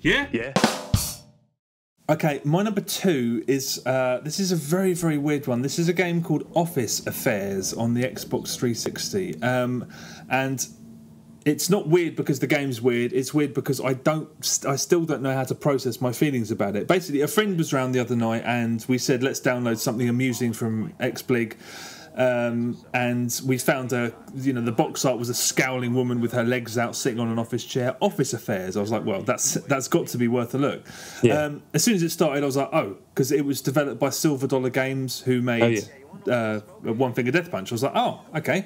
Yeah? Yeah. Okay, my number 2 is this is a very, very weird one. This is a game called Office Affairs on the Xbox 360, and it's not weird because the game's weird. It's weird because I still don't know how to process my feelings about it. Basically, a friend was round the other night and we said, let's download something amusing from XBlig. And we found the box art was a scowling woman with her legs out sitting on an office chair. Office Affairs. I was like, well, that's got to be worth a look. Yeah. As soon as it started, I was like, oh, because it was developed by Silver Dollar Games, who made One Finger Death Punch. I was like, oh, okay.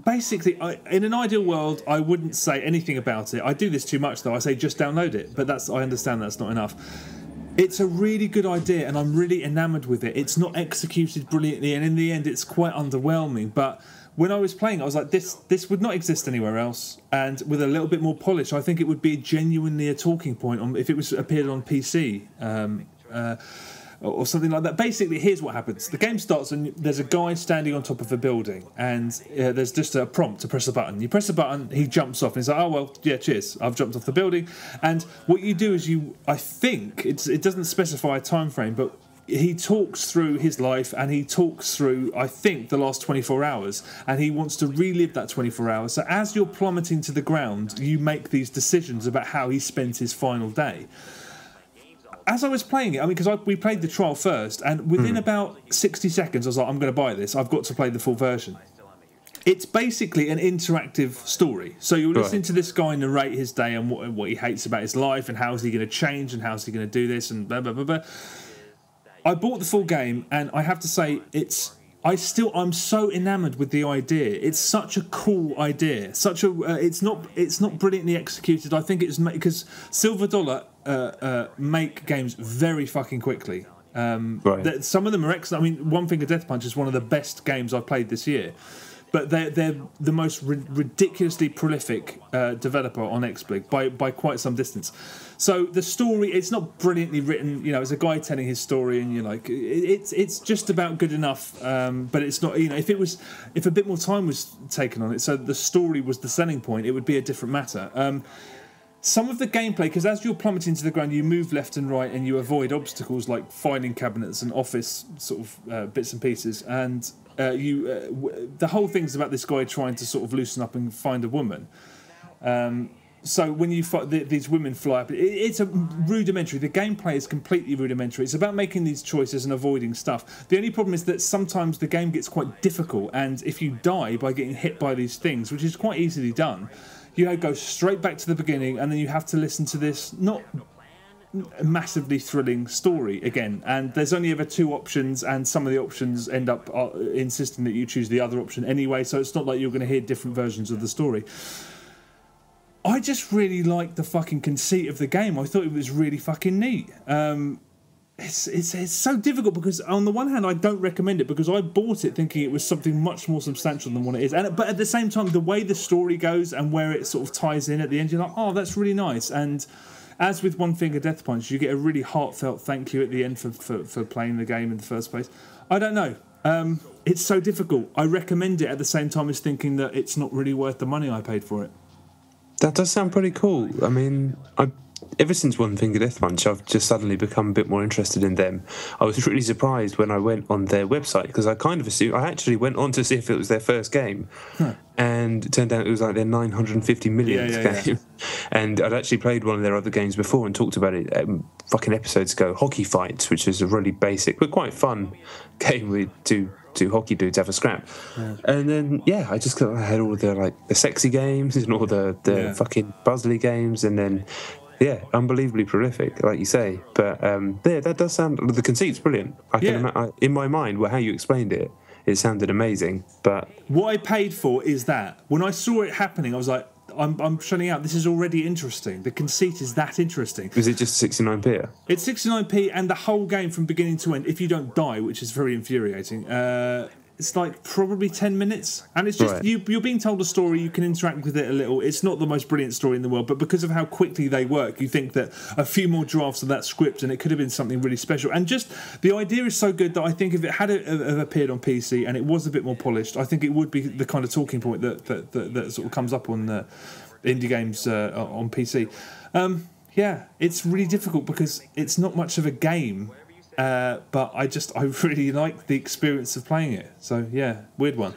Basically, in an ideal world, I wouldn't say anything about it. I do this too much, though. I say just download it, but I understand that's not enough. It's a really good idea, and I'm really enamoured with it. It's not executed brilliantly, and in the end, it's quite underwhelming. But when I was playing, I was like, this would not exist anywhere else. And with a little bit more polish, I think it would be genuinely a talking point if it appeared on PC. Or something like that. Basically, here's what happens. The game starts and there's a guy standing on top of a building, and there's just a prompt to press a button. You press a button, he jumps off, and he's like, oh, well, yeah, cheers, I've jumped off the building. And what you do is I think, it doesn't specify a time frame, but he talks through his life, and he talks through, I think, the last 24 hours, and he wants to relive that 24 hours. So as you're plummeting to the ground, you make these decisions about how he spent his final day. As I was playing it, because we played the trial first, and within about 60 seconds, I was like, I'm going to buy this. I've got to play the full version. It's basically an interactive story. So you're listening to this guy narrate his day and what he hates about his life, and how is he going to change, and how is he going to do this, and blah, blah, blah, blah. I bought the full game, and I have to say, I'm so enamoured with the idea. It's such a cool idea. It's not brilliantly executed. I think it's because Silver Dollar make games very fucking quickly. Some of them are excellent. One Finger Death Punch is one of the best games I've played this year. But they're the most ridiculously prolific developer on XBlig by quite some distance. So the story, it's not brilliantly written. It's a guy telling his story, and you're like, it's just about good enough. But it's not. If a bit more time was taken on it, so the story was the selling point, it would be a different matter. Some of the gameplay, because as you're plummeting to the ground, you move left and right, and you avoid obstacles like filing cabinets and office sort of bits and pieces, and the whole thing's about this guy trying to sort of loosen up and find a woman. So when you these women fly up, it's a rudimentary. The gameplay is completely rudimentary. It's about making these choices and avoiding stuff. The only problem is that sometimes the game gets quite difficult, and if you die by getting hit by these things, which is quite easily done, go straight back to the beginning, and then you have to listen to this not massively thrilling story again. And there's only ever 2 options, and some of the options end up insisting that you choose the other option anyway, so it's not like you're going to hear different versions of the story. I just really liked the fucking conceit of the game. I thought it was really fucking neat. It's so difficult because on the one hand I don't recommend it because I bought it thinking it was something much more substantial than what it is, but at the same time the way the story goes and where it sort of ties in at the end, you're like, oh, that's really nice. And as with One Finger Death Punch, you get a really heartfelt thank you at the end for playing the game in the first place. I don't know. It's so difficult. I recommend it at the same time as thinking that it's not really worth the money I paid for it. That does sound pretty cool. Ever since One Finger Death Punch, I've just suddenly become a bit more interested in them. I was really surprised when I went on their website because I kind of assumed, I actually went on to see if it was their first game, and it turned out it was like their 950 millionth game. And I'd actually played one of their other games before and talked about it fucking episodes ago, Hockey Fights, which is a really basic but quite fun game with two hockey dudes have a scrap. And then I had all the sexy games and all the fucking buzzly games, and then unbelievably prolific, like you say. But that does sound, the conceit's brilliant. I can imagine, in my mind, how you explained it, it sounded amazing. But what I paid for is that when I saw it happening, I was like, I'm shutting out. This is already interesting. The conceit is that interesting. Is it just 69p? It's 69p, and the whole game from beginning to end, if you don't die, which is very infuriating, it's like probably 10 minutes. And it's just, you're being told a story, you can interact with it a little. It's not the most brilliant story in the world, but because of how quickly they work, you think that a few more drafts of that script and it could have been something really special. And just, the idea is so good that I think if it had appeared on PC and it was a bit more polished, I think it would be the kind of talking point that sort of comes up on indie games on PC. Yeah, it's really difficult because it's not much of a game, but I really like the experience of playing it. So yeah, weird one.